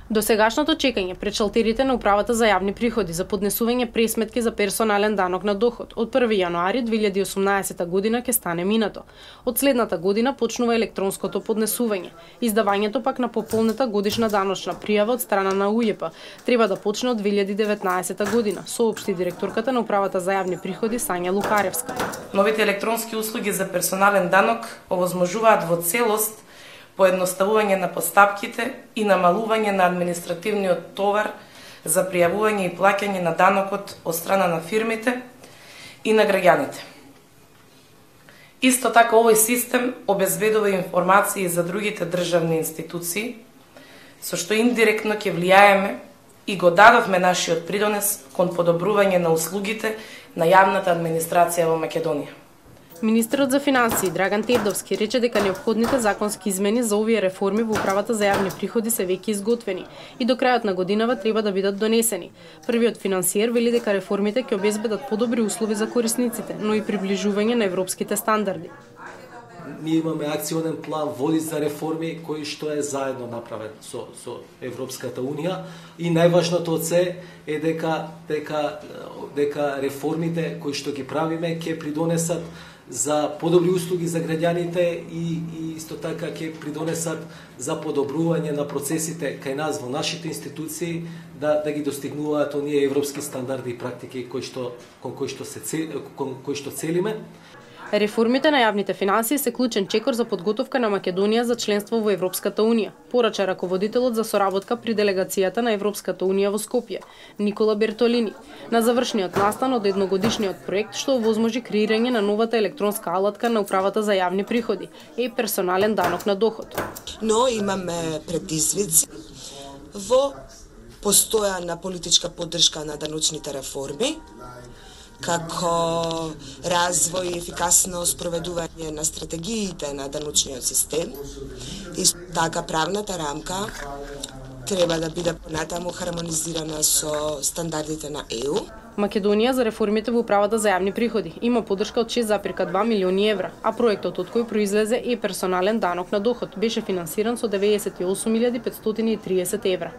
Досегашното чекање пред шалтерите на Управата за јавни приходи за поднесување пресметки за персонален данок на доход од 1 јануари 2018 година ќе стане минато. Од следната година почнува електронското поднесување. Издавањето пак на пополнета годишна даночна пријава од страна на УЈП треба да почне од 2019 година, соопшти директорката на Управата за јавни приходи Сања Лукаревска. Новите електронски услуги за персонален данок овозможуваат во целост поедноставување на постапките и намалување на административниот товар за пријавување и плаќање на данокот од страна на фирмите и на граѓаните. Исто така овој систем обезбедува информации за другите државни институции, со што индиректно ќе влијаеме и го дадовме нашиот придонес кон подобрување на услугите на јавната администрација во Македонија. Министерот за финансии Драган Тевдовски рече дека неопходните законски измени за овие реформи во Управата за јавни приходи се веќе изготвени и до крајот на годинава треба да бидат донесени. Првиот финансиер вели дека реформите ќе обезбедат подобри услови за корисниците, но и приближување на европските стандарди. Ние имаме акционен план води за реформи кој што е заедно направен со Европската Унија и најважното од се е дека реформите кои што ги правиме ќе придонесат за подобри услуги за граѓаните и исто така ќе придонесат за подобрување на процесите кај нас во нашите институции да ги достигнуваат оние европски стандарди и практики кои што целиме. Реформите на јавните финансии се клучен чекор за подготовка на Македонија за членство во Европската Унија, порача раководителот за соработка при делегацијата на Европската Унија во Скопје, Никола Бертолини, на завршниот настан од едногодишниот проект што овозможи креирање на новата електронска алатка на Управата за јавни приходи и персонален данок на доход. Но имаме предизвици во постојана политичка поддршка на даночните реформи, како развој и ефикасно спроведување на стратегиите на даночниот систем и така правната рамка треба да биде понатаму хармонизирана со стандардите на ЕУ. Македонија за реформите во Управата за јавни приходи има поддршка од 6,2 милиони евра, а проектот од кој произлезе и персонален данок на доход беше финансиран со 98.530 евра.